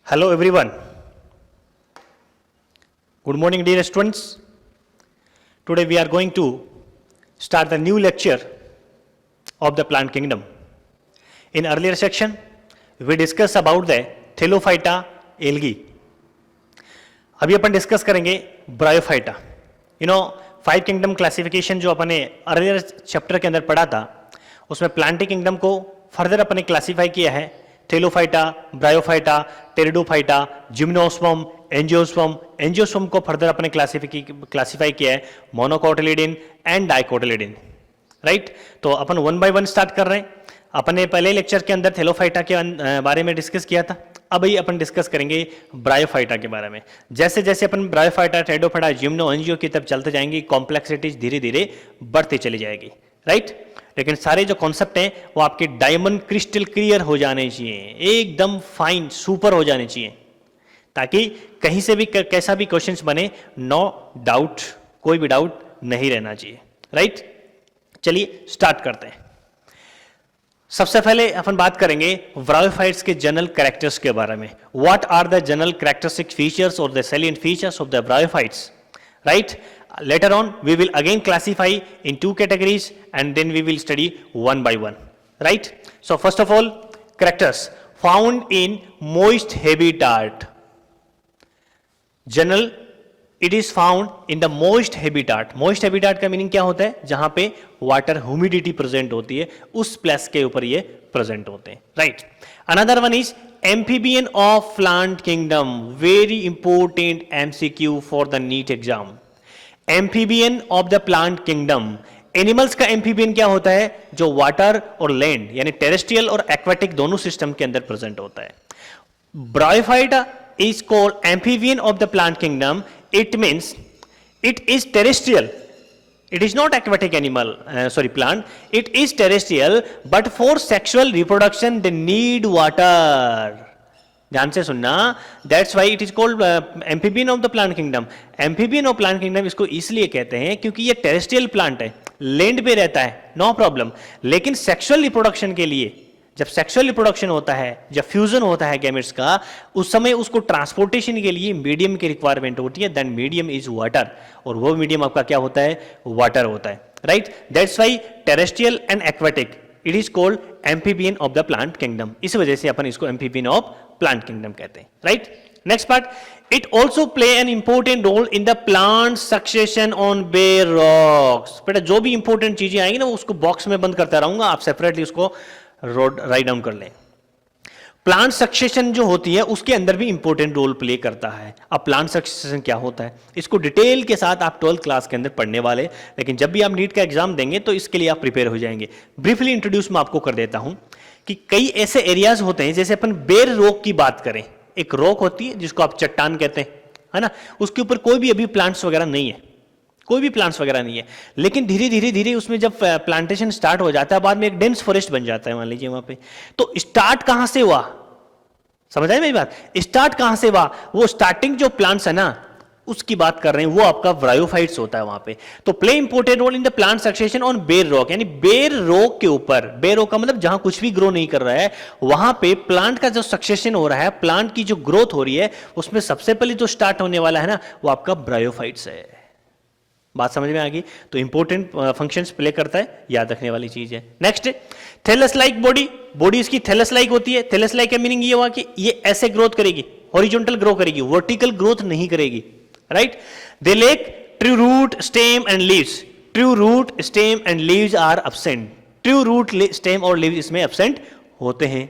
Hello everyone. Good morning dear students. Today we are going to start the new lecture of the plant kingdom. In earlier section we discussed about the Thellophyta algae. अभी अपन discuss करेंगे bryophyta. Five kingdom classification जो अपने earlier chapter के अंदर पढ़ा था उसमें प्लांटिक kingdom को फर्दर अपने क्लासीफाई किया है. Thallophyta, bryophyta, pteridophyta, gymnosperm, angiosperm को फर्दर अपने क्लासीफाई किया है मोनोकोटिलिडन एंड डाइकोटिलिडन. राइट, तो अपन वन बाय वन स्टार्ट कर रहे हैं. अपने पहले लेक्चर के अंदर थेलोफाइटा के बारे में डिस्कस किया था. अब ही अपन डिस्कस करेंगे ब्रायोफाइटा के बारे में. जैसे जैसे अपन ब्रायोफाइटा, टेरिडोफाइटा, जिम्नो, एंजियो की तरफ चलते जाएंगे कॉम्प्लेक्सिटीज धीरे धीरे बढ़ती चली जाएगी. राइट, लेकिन सारे जो कॉन्सेप्ट हैं वो आपके डायमंड क्रिस्टल क्लियर हो जाने चाहिए, एकदम फाइन सुपर हो जाने चाहिए, ताकि कहीं से भी कैसा भी क्वेश्चंस बने नो डाउट, कोई भी डाउट नहीं रहना चाहिए. राइट, चलिए स्टार्ट करते हैं. सबसे पहले अपन बात करेंगे ब्रायोफाइट्स के जनरल कैरेक्टर्स के बारे में. What are the general characteristic features और the salient features of the bryophytes. Right, later on we will again classify in two categories and then we will study one by one. Right, so first of all, characters found in moist habitat. General, it is found in the moist habitat. Moist habitat का meaning क्या होता है? जहां पे water humidity present होती है उस place के ऊपर ये प्रेजेंट होते हैं. Right, another one is amphibian of plant kingdom. Very important MCQ for the NEET exam. Amphibian of the plant kingdom. Animals का एम्फीबियन क्या होता है? जो वाटर और लैंड यानी टेरेस्ट्रियल और एक्वेटिक दोनों सिस्टम के अंदर प्रेजेंट होता है. Bryophyta is called amphibian of the plant kingdom. It means it is terrestrial, it is not aquatic animal, plant. It is terrestrial, but for sexual reproduction they need water. ध्यान से सुनना. That's why it is called amphibian of the plant kingdom. Amphibian of plant kingdom इसको इसलिए कहते हैं क्योंकि ये terrestrial plant है, लैंड पे रहता है, नो प्रॉब्लम. लेकिन सेक्सुअल रिप्रोडक्शन के लिए, जब सेक्सुअल रिप्रोडक्शन होता है, जब फ्यूजन होता है गैमेट्स का, उस समय उसको ट्रांसपोर्टेशन के लिए मीडियम की रिक्वायरमेंट होती है. दैट मीडियम इज वाटर, और वो मीडियम आपका क्या होता है? वाटर होता है. Right, that's why terrestrial and aquatic it is called amphibian of the plant kingdom. इस वजह से अपन इसको एम्फीबियन ऑफ प्लांट किंगडम कहते हैं. Right, next part, it also play an important role in the plant succession on bare rocks. बेटा जो भी important चीजें आएंगी ना उसको बॉक्स में बंद करता रहूंगा, आप सेपरेटली उसको राइट डाउन कर लें. प्लांट सक्सेशन जो होती है उसके अंदर भी इंपॉर्टेंट रोल प्ले करता है. अब प्लांट सक्सेशन क्या होता है इसको डिटेल के साथ आप 12th क्लास के अंदर पढ़ने वाले, लेकिन जब भी आप नीट का एग्जाम देंगे तो इसके लिए आप प्रिपेयर हो जाएंगे. ब्रीफली इंट्रोड्यूस मैं आपको कर देता हूं कि कई ऐसे एरियाज होते हैं, जैसे अपन बेर रॉक की बात करें. एक रॉक होती है जिसको आप चट्टान कहते हैं, है ना, उसके ऊपर कोई भी अभी प्लांट्स वगैरह नहीं है, कोई भी प्लांट्स वगैरह नहीं है. लेकिन धीरे धीरे धीरे उसमें जब प्लांटेशन स्टार्ट हो जाता है, बाद में एक डेंस फॉरेस्ट बन जाता है, मान लीजिए वहां पे. तो स्टार्ट कहां से हुआ, समझ आए मेरी बात? स्टार्ट कहां से हुआ? वो स्टार्टिंग जो प्लांट्स है ना उसकी बात कर रहे हैं, वो आपका ब्रायोफाइट्स होता है वहां पे. तो play important role in the plant succession on bare rock, यानी बेर रॉक के ऊपर. बेर रॉक का मतलब जहां कुछ भी ग्रो नहीं कर रहा है, वहां पे प्लांट का जो सक्सेशन हो रहा है, प्लांट की जो ग्रोथ हो रही है, उसमें सबसे पहले जो स्टार्ट होने वाला है ना वो आपका ब्रायोफाइट्स है. बात समझ में आ गई? तो इंपॉर्टेंट फंक्शंस प्ले करता है, याद रखने वाली चीज है. Next, thallus like body. Body इसकी थैलस लाइक होती है. थैलस लाइक का मीनिंग ये हुआ कि ये ऐसे ग्रोथ करेगी, हॉरिजॉन्टल ग्रो करेगी, वर्टिकल ग्रोथ नहीं करेगी. Right, they lack true root, stem and leaves. True root, stem and leaves are absent. True root, stem और लीव्स इसमें एब्सेंट होते हैं.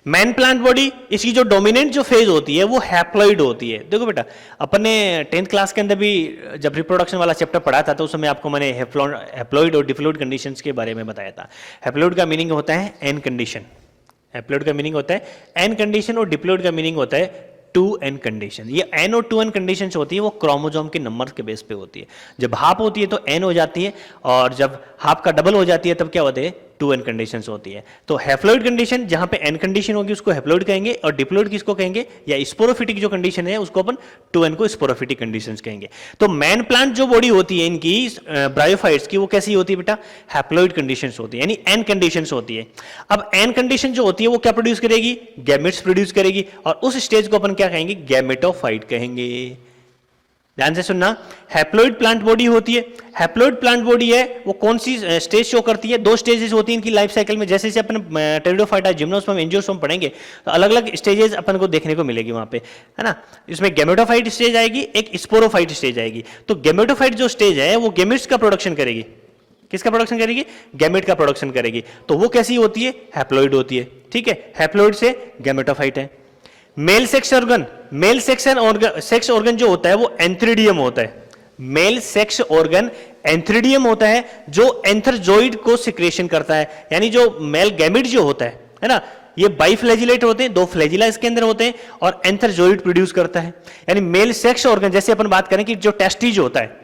मैन प्लांट बॉडी, इसकी जो डोमिनेंट जो फेज होती है वो हैप्लॉइड होती है. देखो बेटा, अपन ने 10th क्लास के अंदर भी जब रिप्रोडक्शन वाला चैप्टर पढ़ा था तो उस समय आपको मैंने हैप्लॉइड और डिप्लॉइड कंडीशंस के बारे में बताया था. हैप्लॉइड का मीनिंग होता है एन कंडीशन, हैप्लॉइड का मीनिंग होता है एन कंडीशन, और डिप्लॉइड का मीनिंग होता है 2n कंडीशन. ये n और 2n कंडीशन होती है वो क्रोमोसोम के नंबर के बेस पे होती है. जब हाफ होती है तो n हो जाती है, और जब हाफ का डबल हो जाती है तब क्या होते हैं? 2n कंडीशंस होती है। तो हैप्लॉइड कंडीशन जहां पे n कंडीशन होगी उसको हैप्लॉइड कहेंगे, और डिप्लॉइड किसको कहेंगे, या स्पोरोफिटिक जो कंडीशन है उसको अपन 2n को स्पोरोफिटिक कंडीशंस कहेंगे। तो मेन प्लांट जो बॉडी होती है इनकी ब्रायोफाइट्स की, वो कैसी होती है बेटा, हैप्लॉइड कंडीशंस होती है, यानी n कंडीशंस होती है। अब n कंडीशन जो होती है वो क्या प्रोड्यूस करेगी, गैमेट्स प्रोड्यूस करेगी, और उस स्टेज को अपन क्या कहेंगे, गैमेटोफाइट कहेंगे। ध्यान से सुनना, हैप्लॉइड प्लांट बॉडी होती है, हैप्लॉइड प्लांट बॉडी है वो कौन सी स्टेज शो करती है, दो स्टेजेस होती हैं इनकी लाइफ साइकिल में। जैसे जैसे अपन टेरिडोफाइटा, जिम्नोस्पर्म, एंजियोस्पर्म पढ़ेंगे तो अलग अलग स्टेजेस अपन को देखने को मिलेगी वहां पे, है ना। इसमें गैमेटोफाइट स्टेज आएगी, एक स्पोरोफाइट स्टेज आएगी। तो गैमेटोफाइट जो स्टेज है वो गैमेट्स का प्रोडक्शन करेगी, किसका प्रोडक्शन करेगी, गैमेट का प्रोडक्शन करेगी। तो वो कैसी होती है, हैप्लॉइड होती है, ठीक है, हैप्लॉइड से गैमेटोफाइट है। Mail sex organ, mail sex organ जो होता है वो एंथ्रीडियम होता है। मेल सेक्स ऑर्गन एंथ्रीडियम होता है जो एंथरजोइड को सिक्रेशन करता है, यानी जो मेल गैमेट जो होता है ना, ये बाइफ्लैजिलेट होते हैं, दो फ्लैजिला इसके अंदर होते हैं, और एंथरजोइड प्रोड्यूस करता है। यानी मेल सेक्स ऑर्गन, जैसे अपन बात करें कि जो टेस्टिज होता है,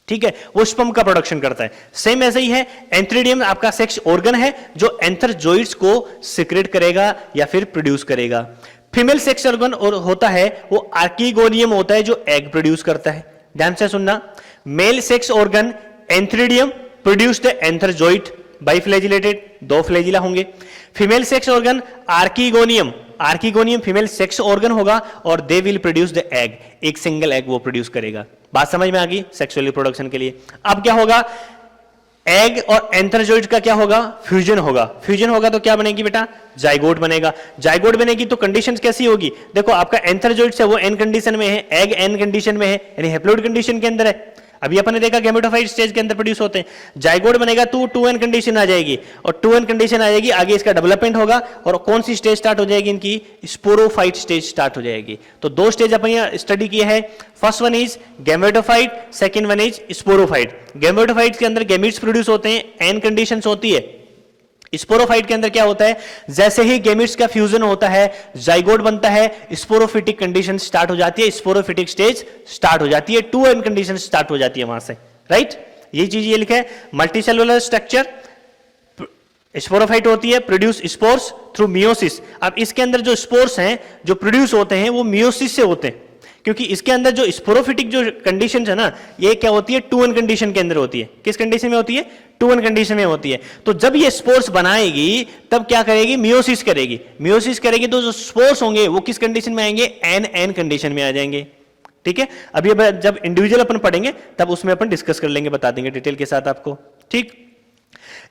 ठीक है, वो स्पर्म का प्रोडक्शन करता है, सेम ऐसे ही है। एंथ्रीडियम आपका सेक्स ऑर्गन है जो एंथरजोइड्स को सिक्रेट करेगा या फिर प्रोड्यूस करेगा। फीमेल सेक्स ऑर्गन और होता है वो आर्किगोनियम होता है जो एग प्रोड्यूस करता है। ध्यान से सुनना, male sex organ antheridium produce the antherozoid, biflagellated, दो फ्लैजिला होंगे। Female sex organ archegonium, archegonium female sex organ होगा, और they will produce the egg, एक सिंगल एग वो प्रोड्यूस करेगा। बात समझ में आ गई सेक्सुअल रिप्रोडक्शन के लिए। अब क्या होगा, एग और एंथरजोइड का क्या होगा, फ्यूजन होगा। फ्यूजन होगा तो क्या बनेगी बेटा, जाइगोट बनेगा। जाइगोट बनेगी तो कंडीशंस कैसी होगी, देखो आपका एंथरजोइड है वो एन कंडीशन में है, एग एन कंडीशन में है, यानी हैप्लॉइड कंडीशन के अंदर है। अभी अपन ने देखा गैमेटोफाइट स्टेज के अंदर प्रोड्यूस होते हैं। जाइगोट बनेगा तो 2n कंडीशन आ जाएगी, और 2n कंडीशन आ जाएगी, आगे इसका डेवलपमेंट होगा, और कौन सी स्टेज स्टार्ट हो जाएगी इनकी, स्पोरोफाइट स्टेज स्टार्ट हो जाएगी। तो दो स्टेज अपन यहाँ स्टडी किए हैं, first one is gametophyte, second one is sporophyte. Gametophyte के अंदर गैमीट्स प्रोड्यूस होते हैं, n कंडीशंस होती है। स्पोरोफाइट के अंदर क्या होता है, जैसे ही गैमीट्स का फ्यूजन होता है, जाइगोट बनता है, स्पोरोफिटिक कंडीशन स्टार्ट हो जाती है, स्पोरोफिटिक स्टेज स्टार्ट हो जाती है, 2n कंडीशन स्टार्ट हो जाती है वहां से, राइट। ये चीज ये लिखा है, मल्टीसेलुलर स्ट्रक्चर, स्पोरोफाइट होती है, प्रोड्यूस स्पोर्स थ्रू मियोसिस। अब इसके अंदर जो स्पोर्स हैं जो प्रोड्यूस होते हैं वो मियोसिस से होते हैं, क्योंकि इसके अंदर जो स्पोरोफिटिक जो कंडीशन है ना, ये क्या होती है, 2n कंडीशन के अंदर होती है। किस कंडीशन में होती है, 2n कंडीशन में होती है। तो जब ये स्पोर्स बनाएगी तब क्या करेगी, मियोसिस करेगी। मियोसिस करेगी तो जो स्पोर्स होंगे वो किस कंडीशन में आएंगे, एन कंडीशन में आ जाएंगे, ठीक है। अभी जब इंडिविजुअल अपन पढ़ेंगे तब उसमें अपन डिस्कस कर लेंगे, बता देंगे डिटेल के साथ आपको, ठीक।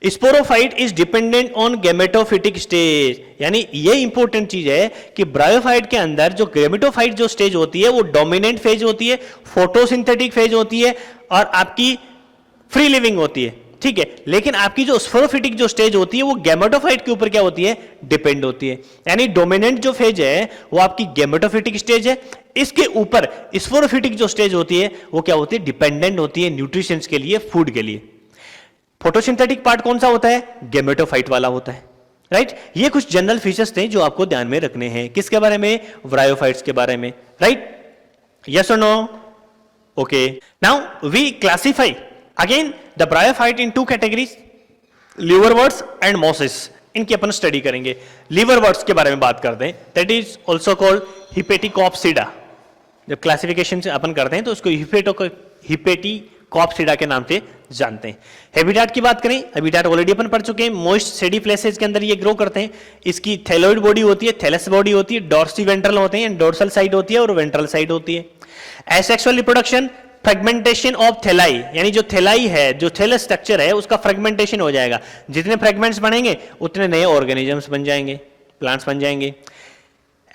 Sporophyte is dependent on gametophytic stage, यानी ये इंपॉर्टेंट चीज है कि ब्रायोफाइट के अंदर जो गैमेटोफाइट जो स्टेज होती है वो डोमिनेंट फेज होती है, फोटोसिंथेटिक फेज होती है, और आपकी फ्री लिविंग होती है, ठीक है। लेकिन आपकी जो स्पोरोफिटिक जो स्टेज होती है वो गैमेटोफाइट के ऊपर क्या होती है, डिपेंड होती है। यानी डोमिनेंट जो फेज है वो आपकी गैमेटोफिटिक स्टेज है, इसके ऊपर स्पोरोफिटिक जो स्टेज होती है वो क्या होती है, डिपेंडेंट होती है न्यूट्रिशंस के लिए, फूड के लिए। फोटोसिंथेटिक पार्ट कौन सा होता है, गैमेटोफाइट वाला होता है, राइट। ये कुछ जनरल फीचर्स थे जो आपको ध्यान में रखने हैं, किसके बारे में, ब्रायोफाइट्स के बारे में, राइट। यस और no, okay. Now we classify again the bryophyte in two categories, liverworts and mosses. इनकी अपन स्टडी करेंगे। लिवरवर्ट्स के बारे में बात करते हैं, दैट इज ऑल्सो कॉल्ड हिपेटिकॉप्सिडा। जब क्लासिफिकेशन से अपन करते हैं तो उसको हिपेटिकॉप्सिडा के नाम से जानते हैं। हैबिटाट की बात करें, हैबिटाट ऑलरेडी अपन पढ़ चुके हैं, मॉइस्ट सेडी प्लेसेस के अंदर ये ग्रो करते हैं। इसकी थैलोइड बॉडी होती है, थैलस बॉडी होती है, डॉर्सी वेंट्रल होते हैं, डोर्सल साइड होती है और वेंट्रल साइड होती है। एसेक्सुअल रिप्रोडक्शन, फ्रेगमेंटेशन ऑफ थैलाई, यानी जो थैलाई है, जो थैलस स्ट्रक्चर है उसका फ्रेगमेंटेशन हो जाएगा। जितने फ्रेगमेंट्स बनेंगे उतने नए ऑर्गेनिजम्स बन जाएंगे, प्लांट्स बन जाएंगे।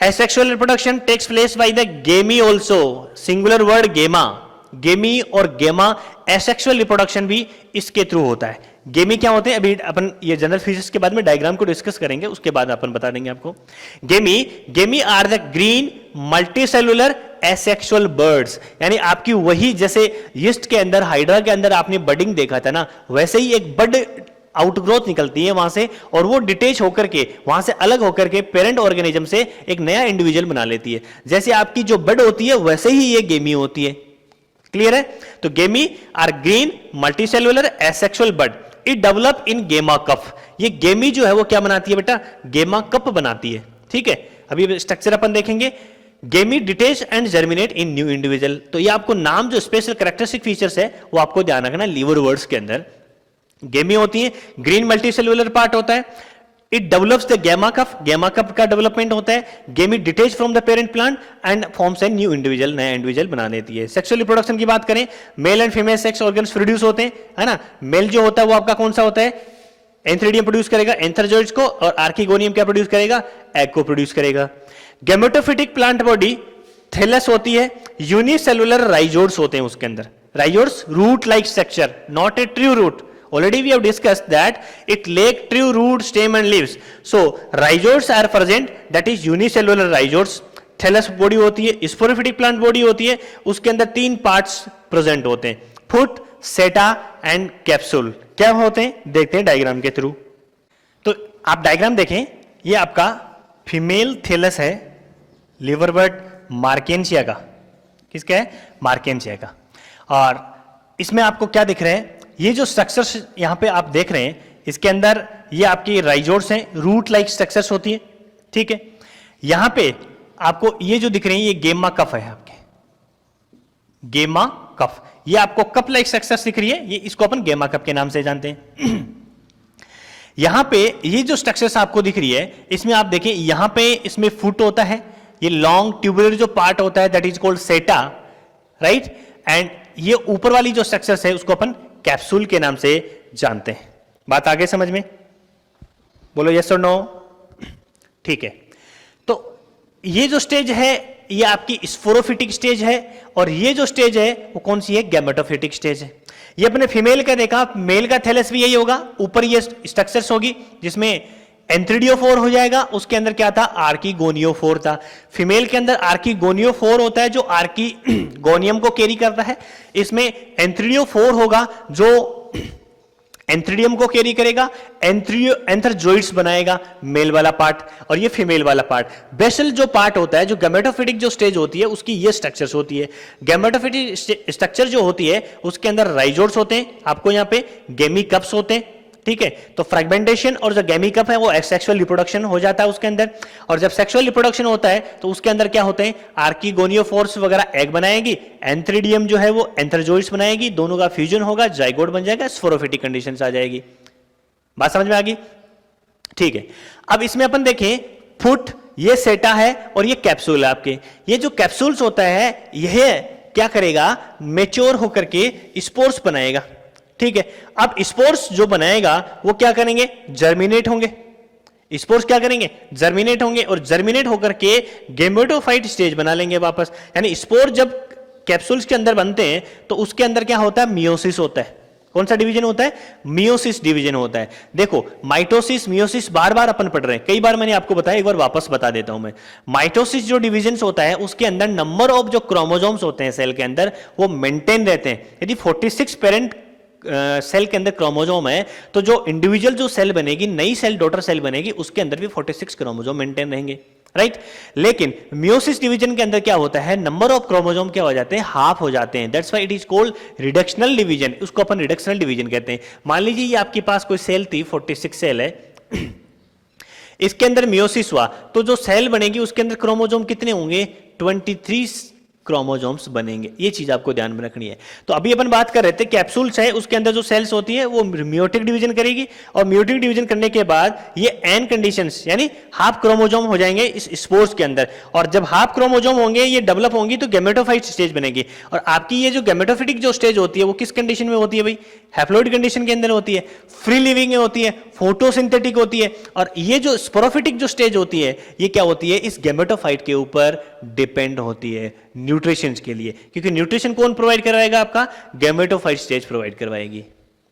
Asexual reproduction takes place by the gemmae also, singular word gemma, gemmae और गेमा। एसेक्सुअल रिप्रोडक्शन भी इसके थ्रू होता है। गेमी क्या होते हैं, अभी अपन ये जनरल फीचर्स के बाद में डायग्राम को डिस्कस करेंगे, उसके बाद अपन बता देंगे आपको। Gemmae are the green multicellular asexual buds, यानी आपकी वही जैसे यीस्ट के अंदर, हाइड्रा के अंदर आपने बडिंग देखा था ना, वैसे ही एक बड आउटग्रोथ निकलती है वहां से, और वो डिटेच होकर के वहां से अलग होकर के पेरेंट ऑर्गेनिज्म से एक नया इंडिविजुअल बना लेती है। जैसे आपकी जो बड होती है वैसे ही ये गेमी होती है। क्लियर है? तो gemmae are green multicellular asexual bud it develop in gemma cup. ये गेमी जो है वो क्या बनाती है बेटा, गेमा कप बनाती है, ठीक है। अभी स्ट्रक्चर अपन देखेंगे। गेमी detach and germinate in new individual. तो ये आपको नाम जो स्पेशल कैरेक्टरिस्टिक फीचर्स है वो आपको ध्यान रखना, लीवर वर्ड्स के अंदर गेमी होती है, ग्रीन मल्टीसेलुलर पार्ट होता है, इट डेवलप्स द गेमा कफ, गेमा कप का डेवलपमेंट होता है, गेमी detach from the parent plant and forms a new individual, नया इंडिविजुअल बना लेती है। सेक्सुअल रिप्रोडक्शन की बात करें, male and female sex organs produce होते हैं, है ना। मेल जो होता है वो आपका कौन सा होता है, एंथ्रीडियम प्रोड्यूस करेगा एंथरजोइड्स को, और आर्किगोनियम क्या प्रोड्यूस करेगा, एग को प्रोड्यूस करेगा। गैमेटोफिटिक प्लांट बॉडी थैलस होती है, यूनिसेलुलर राइजोड्स होते हैं उसके अंदर, rhizoids root like structure, not a true root. Already we have discussed that it lack true root, stem and leaves. So rhizoids are present, that is unicellular rhizoids. Thallus body होती है, sporophytic plant body होती है, उसके अंदर 3 parts present होते हैं, foot, सेटा and capsule. क्या होते हैं देखते हैं डायग्राम के थ्रू। तो आप डायग्राम देखें, ये आपका फीमेल थैलस है, लिवरबर्ड मार्केंशिया का, किसका है, मार्केंशिया का। और इसमें आपको क्या दिख रहा है, ये जो स्ट्रक्चर्स यहां पे आप देख रहे हैं, इसके अंदर ये आपकी राइजोड्स हैं, रूट लाइक स्ट्रक्चर्स होती है, ठीक है। यहां पे आपको ये जो दिख रहे हैं ये गेमा कफ है आपके, गेमा कफ, ये आपको कप लाइक स्ट्रक्चर्स दिख रही है, ये इसको अपन गेमा कफ के नाम से जानते हैं। यहां पे ये जो स्ट्रक्चर्स आपको दिख रही है, इसमें आप देखें, यहां पे इसमें फुट होता है, ये लॉन्ग ट्यूबुलर जो पार्ट होता है दैट इज कॉल्ड सेटा, राइट। एंड ये ऊपर वाली जो स्ट्रक्चर्स है उसको अपन कैप्सूल के नाम से जानते हैं। बात आगे समझ में, बोलो यस और नो, ठीक है। तो ये जो स्टेज है ये आपकी स्पोरोफिटिक स्टेज है, और ये जो स्टेज है वो कौन सी है, गैमेटोफिटिक स्टेज है। ये अपने फीमेल का देखा, मेल का थैलस भी यही होगा, ऊपर ये स्ट्रक्चर्स होगी जिसमें एंथ्रीडियोफोर हो जाएगा, उसके अंदर क्या था, आर्कीगोनियोफोर था। फीमेल के अंदर आर्कीगोनियोफोर होता है जो आर्कीगोनियम को कैरी करता है, इसमें एंथ्रीडियोफोर होगा जो एंथ्रीडियम को कैरी करेगा, एंथरजोइड्स बनाएगा मेल वाला पार्ट, और ये फीमेल वाला पार्ट। बेसल जो पार्ट होता है, जो गैमेटोफिटिक जो स्टेज होती है उसकी ये स्ट्रक्चर्स होती है। गैमेटोफिटिक स्ट्रक्चर जो होती है उसके अंदर राइजोड्स होते हैं, आपको यहाँ पे गेमी कप्स होते हैं, ठीक है। तो फ्रेगमेंटेशन और जो गेमी कप है वो सेक्सुअल रिप्रोडक्शन हो जाता है उसके अंदर, और जब सेक्सुअल रिप्रोडक्शन होता है तो उसके अंदर क्या होते हैं, आर्कीगोनियोफोर्स वगैरह एग बनाएगी, एंथ्रीडियम जो है वो एंथरजोइड्स बनाएगी, दोनों का फ्यूजन होगा, जाइगोट बन जाएगा, स्पोरोफिटिक कंडीशंस आ जाएगी। बात समझ में आ गई, ठीक है। अब इसमें अपन देखें, फुट ये सेटा है और ये कैप्सूल है आपके। ये जो कैप्सूल्स होता है यह क्या करेगा, मेच्योर होकर के स्पोर्स बनाएगा, ठीक है। अब स्पोर्स जो बनाएगा वो क्या करेंगे, जर्मिनेट होंगे। स्पोर्स क्या करेंगे, जर्मिनेट होंगे, और जर्मिनेट होकर के गेमेटोफाइट स्टेज बना लेंगे वापस। यानी स्पोर जब कैप्सूल्स के अंदर बनते हैं तो उसके अंदर क्या होता है, मियोसिस होता है। कौन सा डिवीजन होता है, मियोसिस डिवीजन होता है। देखो माइटोसिस मियोसिस बार बार अपन पढ़ रहे हैं, कई बार मैंने आपको बताया, एक बार वापस बता देता हूं मैं। माइटोसिस जो डिवीजन होता है उसके अंदर नंबर ऑफ जो क्रोमोसोम्स होते हैं सेल के अंदर वो मेंटेन रहते हैं। यदि 46 पेरेंट सेल के अंदर क्रोमोसोम है तो जो इंडिविजुअल जो सेल बनेगी, नई सेल डॉटर सेल बनेगी, उसके अंदर भी 46 क्रोमोसोम मेंटेन रहेंगे, राइट। लेकिन मियोसिस डिवीजन के अंदर क्या होता है, नंबर ऑफ क्रोमोसोम क्या हो जाते हैं, हाफ हो जाते हैं। That's why it is called reductional division, उसको अपन रिडक्शनल डिवीजन कहते हैं। मान लीजिए ये आपके पास कोई सेल थी, 46 सेल है, इसके अंदर मियोसिस हुआ तो जो सेल बनेगी उसके अंदर क्रोमोसोम कितने होंगे, 23 क्रोमोसोम्स बनेंगे। ये चीज आपको ध्यान में रखनी है। तो अभी अपन बात कर रहे थे कैप्सूल्स है, उसके अंदर जो सेल्स होती है वो मियोटिक डिवीजन करेगी, और मियोटिक डिवीजन करने के बाद ये एन कंडीशंस यानी हाफ क्रोमोसोम हो जाएंगे इस स्पोर्स के अंदर, और जब हाफ क्रोमोसोम होंगे ये डेवलप होंगी तो गैमेटोफाइट स्टेज बनेगी। और आपकी ये जो गैमेटोफिटिक जो स्टेज होती है वो किस कंडीशन में होती है भाई, हैप्लॉइड कंडीशन के अंदर होती है, फ्री लिविंग में होती है, फोटोसिंथेटिक होती है। और ये जो स्पोरोफिटिक जो स्टेज होती है ये क्या होती है, इस गैमेटोफाइट के ऊपर डिपेंड होती है न्यूट्रिशन के लिए, क्योंकि न्यूट्रिशन कौन प्रोवाइड करवाएगा, आपका गैमेटोफाइट स्टेज प्रोवाइड करवाएगी।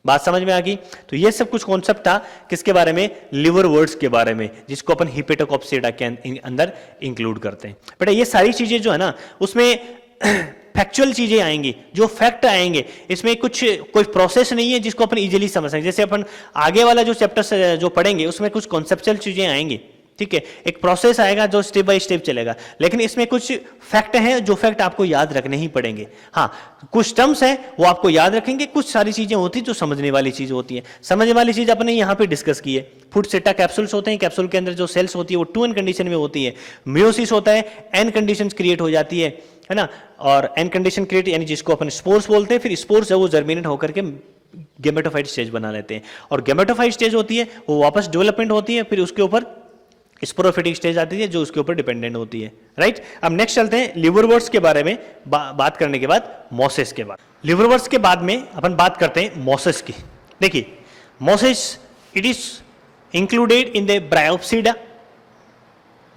बात समझ में आ गई। तो ये सब कुछ कॉन्सेप्ट था किसके बारे में, लिवर वर्ड्स के बारे में, जिसको अपन हिपेटोकॉप्सिडा के अंदर इंक्लूड करते हैं। बेटा ये सारी चीजें जो है ना उसमें फैक्चुअल चीजें आएंगी, जो फैक्ट आएंगे, इसमें कुछ कोई प्रोसेस नहीं है जिसको अपन इजीली समझ सकें। जैसे अपन आगे वाला जो चैप्टर जो पढ़ेंगे उसमें कुछ कॉन्सेप्चुअल चीजें आएंगी, ठीक है, एक प्रोसेस आएगा जो स्टेप बाय स्टेप चलेगा, लेकिन इसमें कुछ फैक्ट हैं जो फैक्ट आपको याद रखने ही पड़ेंगे। हाँ, कुछ टर्म्स हैं वो आपको याद रखेंगे, कुछ सारी चीजें होती हैं जो समझने वाली चीज होती है। समझने वाली चीज अपने यहाँ पे डिस्कस की है। फूड सेटा कैप्सूल्स होते हैं, कैप्सूल के अंदर जो सेल्स होती है वो 2n कंडीशन में होती है। मियोसिस होता है, n कंडीशन क्रिएट हो जाती है ना, और n कंडीशन क्रिएट यानी जिसको अपन स्पोर्स बोलते हैं, फिर स्पोर्स है वो जर्मिनेट होकर के गेमेटोफाइट स्टेज बना लेते हैं, और गेमेटोफाइट स्टेज होती है वो वापस डेवलपमेंट होती है, फिर उसके ऊपर स्पोरोफिटिक स्टेज आती है जो उसके ऊपर डिपेंडेंट होती है। राइट, अब नेक्स्ट चलते हैं लिवरवर्ट्स के बारे में बात करने के बाद मोसेस के बाद। लिवरवर्ट्स के बाद में अपन बात करते हैं मोसेस की। देखिए, mosses it is included in the Bryopsida,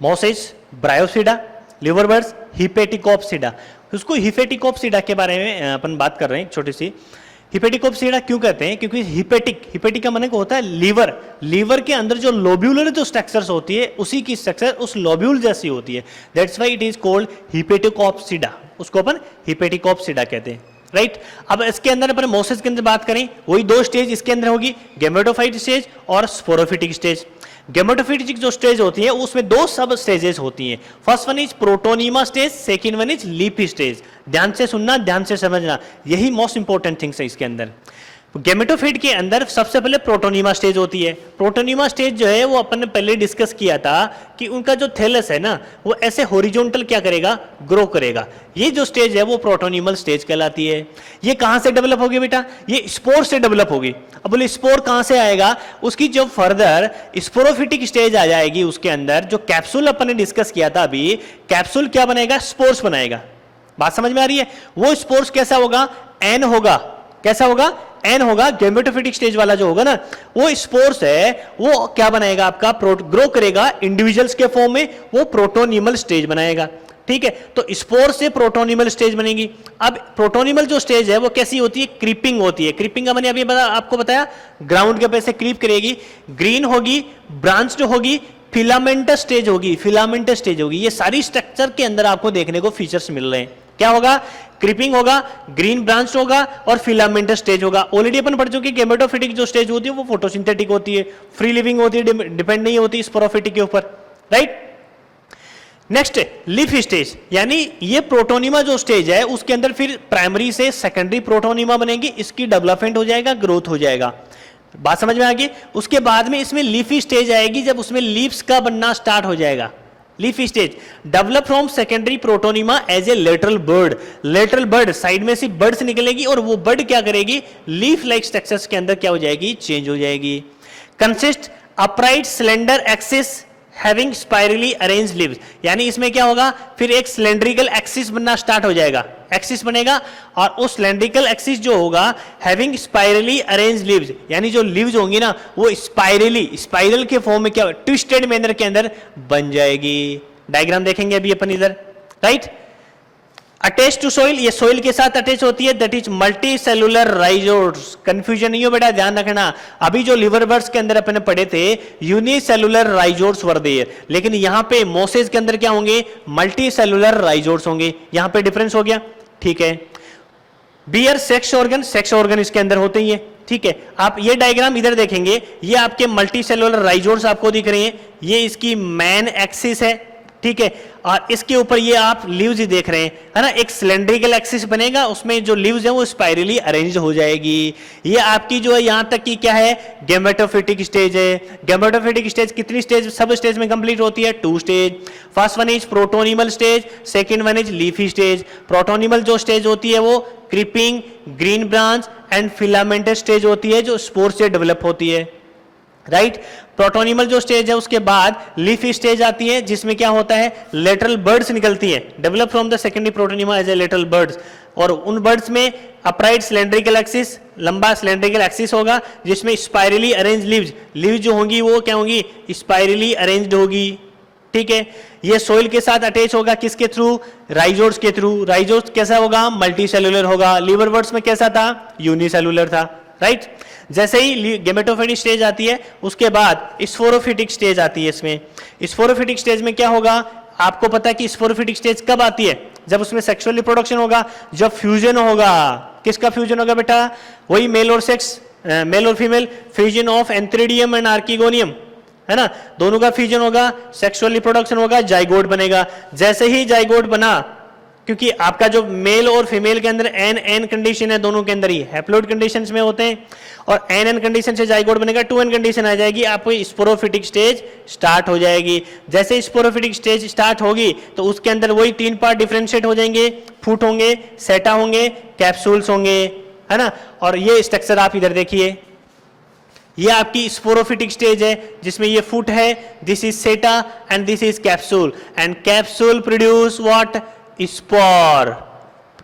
mosses Bryopsida, liverworts Hepaticopsida. उसको हिपेटिकोप्सिडा के बारे में अपन बात कर रहे हैं, छोटी सी। हिपेटिकोप्सिडा क्यों कहते हैं? क्योंकि हिपेटिक का माने को होता है लीवर, लीवर के अंदर जो लोब्यूलर जो स्ट्रक्चर्स होती है उसी की स्ट्रक्चर उस लोब्यूल जैसी होती है, that's why it is called Hepaticopsida, उसको अपन हिपेटिकोप्सिडा कहते हैं। राइट, अब इसके अंदर अपन मोसेस के अंदर बात करें, वही दो स्टेज इसके अंदर होगी, गेमेटोफाइट स्टेज और स्पोरोफिटिक स्टेज। गेमेटोफिटिक जो स्टेज होती है उसमें दो सब स्टेजेस होती हैं। First one is protonema stage, second one is leafy stage. ध्यान से सुनना, ध्यान से समझना, यही मोस्ट इंपॉर्टेंट थिंग्स है इसके अंदर। गेमेटोफिट के अंदर सबसे पहले प्रोटोनीमा स्टेज होती है। प्रोटोनीमा स्टेज जो है वो अपन ने पहले डिस्कस किया था कि उनका जो थैलस है ना वो ऐसे हॉरिजॉन्टल क्या करेगा, ग्रो करेगा। ये जो स्टेज है वो प्रोटोनीमल स्टेज कहलाती है। ये कहां से डेवलप होगी बेटा? ये स्पोर से डेवलप होगी। अब बोले स्पोर कहां से आएगा? उसकी जो फर्दर स्पोरोफिटिक स्टेज आ जाएगी उसके अंदर, जो कैप्सूल अपन ने डिस्कस किया था अभी, कैप्सूल क्या बनेगा? स्पोर्स बनाएगा। बात समझ में आ रही है? वो स्पोर्स कैसा होगा? एन होगा। कैसा होगा? एन होगा। गेमेटोफिटिक स्टेज वाला जो होगा ना वो स्पोर्स है, वो क्या बनाएगा आपका? ग्रो करेगा इंडिविजुअल्स के फॉर्म में, वो प्रोटोनिमल स्टेज बनाएगा। ठीक है, तो स्पोर से प्रोटोनिमल स्टेज बनेगी। अब प्रोटोनिमल जो स्टेज है वो कैसी होती है? क्रीपिंग होती है। क्रीपिंग का मैंने अभी आपको बताया, ग्राउंड के पैसे क्रीप करेगी, ग्रीन होगी, ब्रांच्ड होगी, फिलामेंटस स्टेज होगी, फिलामेंटस स्टेज होगी। ये सारी स्ट्रक्चर के अंदर आपको देखने को फीचर्स मिल रहे हैं। क्या होगा? क्रीपिंग होगा, ग्रीन ब्रांच होगा और फिलामेंटस स्टेज होगा। ऑलरेडी अपन पढ़ चुके हैं गेमेटोफिटिक जो स्टेज होती है वो फोटोसिंथेटिक होती है, फ्री लिविंग होती है, डिपेंड नहीं होती स्पोरोफिटिक के ऊपर। राइट, नेक्स्ट लीफी स्टेज, यानी ये प्रोटोनिमा जो स्टेज है उसके अंदर फिर प्राइमरी से सेकेंडरी प्रोटोनिमा बनेगी, इसकी डेवलपमेंट हो जाएगा, ग्रोथ हो जाएगा। बात समझ में आ गई? उसके बाद में इसमें लीफी स्टेज आएगी जब उसमें लीव्स का बनना स्टार्ट हो जाएगा। Leafy stage develop from secondary protonema as a lateral bud. Lateral bud, side में से बर्ड्स निकलेगी और वो बर्ड क्या करेगी? लीफ लाइक स्ट्रक्चर्स के अंदर क्या हो जाएगी? चेंज हो जाएगी। Consist upright cylinder axis having spirally arrange leaves, यानी इसमें क्या होगा? फिर एक सिलेंड्रिकल एक्सिस बनना स्टार्ट हो जाएगा, एक्सिस बनेगा, और उस सिलेंड्रिकल एक्सिस जो होगा हैविंग स्पाइरली अरेंज लीव्स, यानी जो लीव्स होंगी ना वो स्पाइरली, स्पाइरल के फॉर्म में क्या, ट्विस्टेड मैनर के अंदर बन जाएगी। डायग्राम देखेंगे अभी अपन इधर। राइट, अटैच टू सोइल, ये सोइल के साथ अटैच होती है, that is multicellular rhizoids. Confusion नहीं हो बेटा, ध्यान रखना। अभी जो लिवरवर्ट्स के अंदर अपने पढ़े थे यूनिसेलुलर राइजोड्स वर देयर, लेकिन यहां पे मोसेस के अंदर क्या होंगे? मल्टी सेलुलर राइजोड्स होंगे। यहां पे डिफरेंस हो गया। ठीक है, bear sex organ, sex organ इसके अंदर होते ही है। ठीक है, आप ये डायग्राम इधर देखेंगे, ये आपके मल्टी सेलुलर राइजोड्स आपको दिख रहे हैं, ये इसकी मैन एक्सिस है। ठीक है, और इसके ऊपर ये आप लीव्स ही देख रहे हैं, है ना? एक सिलेंड्रिकल एक्सिस बनेगा, उसमें जो लीव्स है वो स्पाइरली अरेंज हो जाएगी। ये आपकी जो है यहां तक की क्या है? गेमेटोफिटिक स्टेज है। गेमेटोफिटिक स्टेज कितनी स्टेज, सब स्टेज में कंप्लीट होती है? 2 stage. First one is protonemal stage, second one is leafy stage. Protonemal जो स्टेज होती है वो creeping, green branch and filamentous stage होती है जो स्पोर से डेवलप होती है। राइट, प्रोटोनिमल जो स्टेज है उसके बाद लीफी स्टेज आती है जिसमें क्या होता है? लेटरल बर्ड्स निकलती है, develop from the secondary protonema as a lateral buds, और उन बर्ड्स में अपराइट सिलेंड्रिकल एक्सिस, लंबा सिलेंड्रिकल एक्सिस होगा जिसमें स्पाइरली अरेंज लीव्स, लीव्स जो होंगी वो क्या होंगी? स्पाइरली अरेंज्ड होगी। ठीक है, ये सोइल के साथ अटैच होगा, किसके थ्रू? राइजोड्स के थ्रू। राइजोड्स कैसा होगा? मल्टी सेलुलर होगा। लिवरवर्ट्स में कैसा था? यूनिसेलुलर था। राइट, जैसे ही गेमेटोफिटिक स्टेज आती है उसके बाद स्पोरोफिटिक स्टेज आती है। इसमें स्पोरोफिटिक स्टेज में क्या होगा? आपको पता है कि स्पोरोफिटिक स्टेज कब आती है? जब उसमें सेक्सुअल रिप्रोडक्शन होगा, जब फ्यूजन होगा। किसका फ्यूजन होगा बेटा? वही मेल और सेक्स, मेल और female, fusion of antheridium and archegonium. है ना, दोनों का फ्यूजन होगा, सेक्सुअल रिप्रोडक्शन होगा, जाइगोट बनेगा। जैसे ही जाइगोट बना, क्योंकि आपका जो मेल और फीमेल के अंदर एन एन कंडीशन है, दोनों के अंदर ही हैप्लोइड कंडीशंस में होते हैं, और एन एन कंडीशन से जाइगोट बनेगा, 2n कंडीशन आ जाएगी, आपको स्पोरोफिटिक स्टेज स्टार्ट हो जाएगी। जैसे स्पोरोफिटिक स्टेज स्टार्ट होगी तो उसके अंदर वही 3 पार्ट डिफरेंशिएट हो जाएंगे, फुट होंगे, सेटा होंगे, कैप्सूल्स होंगे, है ना। और ये स्ट्रक्चर आप इधर देखिए, ये आपकी स्पोरोफिटिक स्टेज है जिसमें ये फुट है, दिस इज सेटा and this is capsule, and capsule produce what, spore.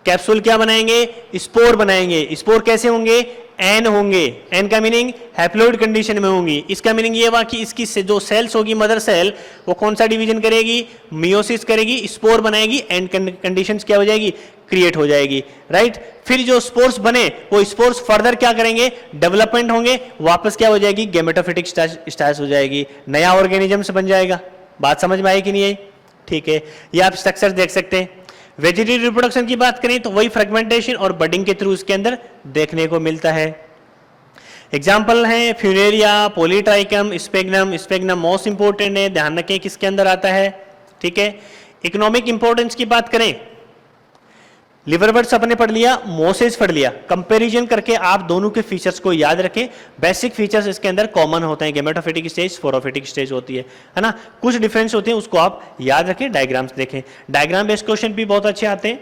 Capsule क्या बनाएंगे, स्पोर बनाएंगे। स्पोर कैसे होंगे, एन होंगे, एन का मीनिंग हैप्लोइड कंडीशन में होंगी। इसका मीनिंग ये हुआ कि इसकी जो सेल्स होगी मदर सेल, वो कौन सा डिवीजन करेगी, मियोसिस करेगी, स्पोर बनाएगी, एंड कंडीशंस क्या हो जाएगी, क्रिएट हो जाएगी, राइट। फिर जो स्पोर्स बने वो स्पोर्स फर्दर क्या करेंगे, डेवलपमेंट होंगे, वापस क्या हो जाएगी, गेमेटोफिटिक स्टेज हो जाएगी, नया ऑर्गेनिज्म बन जाएगा। बात समझ में आई कि नहीं आई, ठीक है। ये आप स्ट्रक्चर देख सकते हैं। वेजिटेटिव रिप्रोडक्शन की बात करें तो वही फ्रेगमेंटेशन और बडिंग के थ्रू इसके अंदर देखने को मिलता है। एग्जाम्पल है Funaria, Polytrichum, sphagnum. Sphagnum most important है, ध्यान रखें किसके अंदर आता है, ठीक है। इकोनॉमिक इंपोर्टेंस की बात करें, लिवरवर्ट्स अपने पढ़ लिया, मोसेस पढ़ लिया। कंपैरिजन करके आप दोनों के फीचर्स को याद रखें। बेसिक फीचर्स इसके अंदर कॉमन होते हैं, गेमेटोफिटिक स्टेज, स्पोरोफिटिक स्टेज होती है ना। कुछ डिफरेंस होते हैं उसको आप याद रखें, डायग्राम्स देखें। डायग्राम बेस्ड क्वेश्चन भी बहुत अच्छे आते हैं,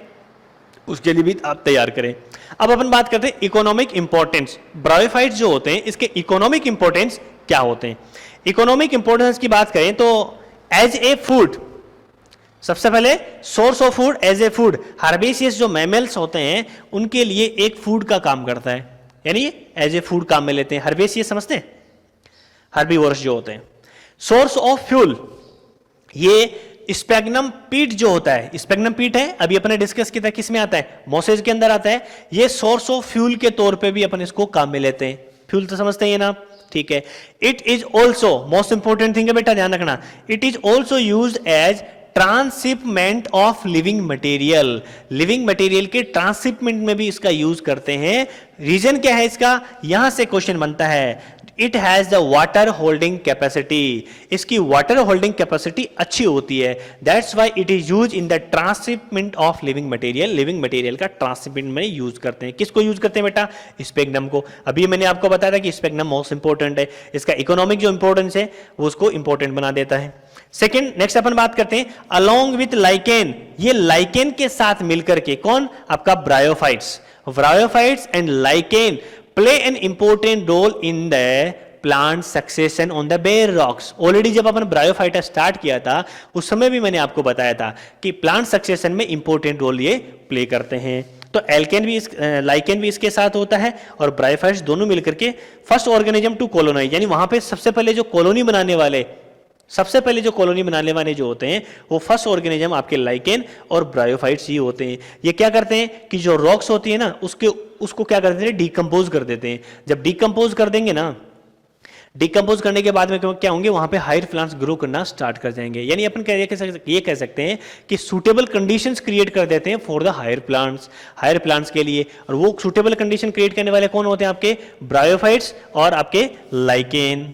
उसके लिए भी आप तैयार करें। अब अपन बात करते हैं इकोनॉमिक इंपॉर्टेंस। ब्रायोफाइट्स जो होते हैं इसके इकोनॉमिक इंपॉर्टेंस क्या होते हैं। इकोनॉमिक इंपॉर्टेंस की बात करें तो एज ए फूड, सबसे पहले source of food, as a food, herbaceous जो मैमल्स होते हैं उनके लिए एक फूड का काम करता है, यानी एज ए फूड काम में लेते हैं। हर्बेसियस समझते हैं, हर्बीवोरस जो होते हैं। सोर्स ऑफ फ्यूल, ये स्पेग्नम पीट जो होता है, स्पेग्नम पीट है, अभी अपने डिस्कस किया था, किस में आता है, मोसेज के अंदर आता है। ये सोर्स ऑफ फ्यूल के तौर पे भी अपन इसको काम में लेते हैं। फ्यूल तो समझते हैं ना, ठीक है। It is also, most important thing है बेटा, ध्यान रखना, it is also used as transshipment of living material. Living material के ट्रांसशिपमेंट में भी इसका यूज करते हैं। रीजन क्या है इसका, यहां से क्वेश्चन बनता है। It has the water holding capacity, इसकी वाटर होल्डिंग कैपेसिटी अच्छी होती है, that's why it is use in the transshipment of living material. Living material का ट्रांसशिपमेंट में यूज करते हैं। किसको यूज करते हैं बेटा, स्पेग्नम को। अभी मैंने आपको बताया था कि स्पेग्नम मोस्ट इंपोर्टेंट है, इसका इकोनॉमिक जो इंपोर्टेंस है वो उसको इंपोर्टेंट बना देता है। सेकेंड, नेक्स्ट अपन बात करते हैं अलोंग विथ लाइकेन। ये लाइकेन के साथ मिलकर के, कौन, आपका bryophytes. Bryophytes and lichen play an important role in the plant succession on the bare rocks. Already जब अपन ब्रायोफाइटा स्टार्ट किया था उस समय भी मैंने आपको बताया था कि प्लांट सक्सेशन में इंपॉर्टेंट रोल ये प्ले करते हैं। तो एल्केन भी, लाइकेन भी इसके साथ होता है, और ब्रायोफाइट्स दोनों मिलकर के फर्स्ट ऑर्गेनिज्म टू कॉलोनाइज, यानी वहां पे सबसे पहले जो कॉलोनी बनाने वाले, सबसे पहले जो कॉलोनी बनाने वाले जो होते हैं वो फर्स्ट ऑर्गेनिज्म आपके लाइकेन और ब्रायोफाइट्स ही होते हैं। ये क्या करते हैं कि जो रॉक्स होती है ना उसको क्या करते हैं, डिकम्पोज कर देते हैं। जब डिकम्पोज कर देंगे ना, डिकम्पोज करने के बाद में क्या होंगे, वहां पे हायर प्लांट्स ग्रो करना स्टार्ट कर जाएंगे। यानी अपन ये कह सकते हैं कि सूटेबल कंडीशंस क्रिएट कर देते हैं फॉर द हायर प्लांट्स के लिए। और वो सूटेबल कंडीशन क्रिएट करने वाले कौन होते हैं, आपके ब्रायोफाइट्स और आपके लाइकेन।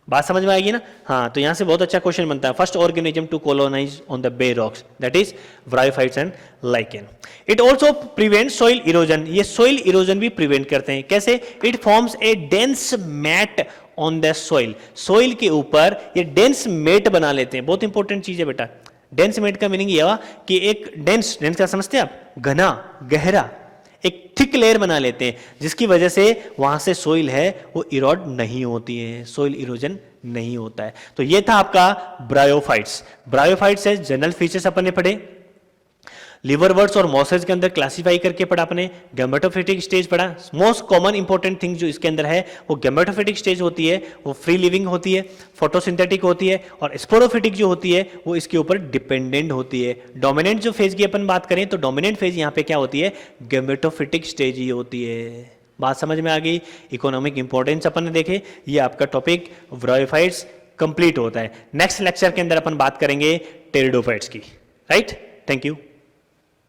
बात समझ में आएगी ना, हाँ। तो यहां से बहुत अच्छा क्वेश्चन बनता है, first organism to colonise on the bare rocks, that is bryophytes and lichen. It also prevent soil erosion, ये सॉइल इरोजन भी प्रिवेंट करते हैं। कैसे, it forms a dense mat on the soil, soil के ऊपर ये डेंस मेट बना लेते हैं। बहुत इंपॉर्टेंट चीज है बेटा। डेंस मेट का मीनिंग ये हुआ कि एक डेंस का समझते हैं आप, घना, गहरा, एक थिक लेयर बना लेते हैं, जिसकी वजह से वहां से सोइल है वो इरोड नहीं होती है, सोइल इरोजन नहीं होता है। तो ये था आपका ब्रायोफाइट्स। ब्रायोफाइट्स है जनरल फीचर्स अपन ने पढ़े, लिवरवर्ट्स और मॉसेज के अंदर क्लासिफाई करके पढ़ा अपने, गैमेटोफिटिक स्टेज पढ़ा। मोस्ट कॉमन इंपॉर्टेंट थिंग जो इसके अंदर है वो गैमेटोफिटिक स्टेज होती है, वो फ्री लिविंग होती है, फोटोसिंथेटिक होती है, और स्पोरोफिटिक जो होती है वो इसके ऊपर डिपेंडेंट होती है। डोमिनेंट जो फेज की अपन बात करें तो डोमिनेंट फेज यहाँ पे क्या होती है, गैमेटोफिटिक स्टेज ही होती है। बात समझ में आ गई। इकोनॉमिक इंपॉर्टेंस अपन ने देखे, ये आपका टॉपिक ब्रायोफाइट्स कंप्लीट होता है। नेक्स्ट लेक्चर के अंदर अपन बात करेंगे टेरिडोफाइट्स की, राइट। Thank you.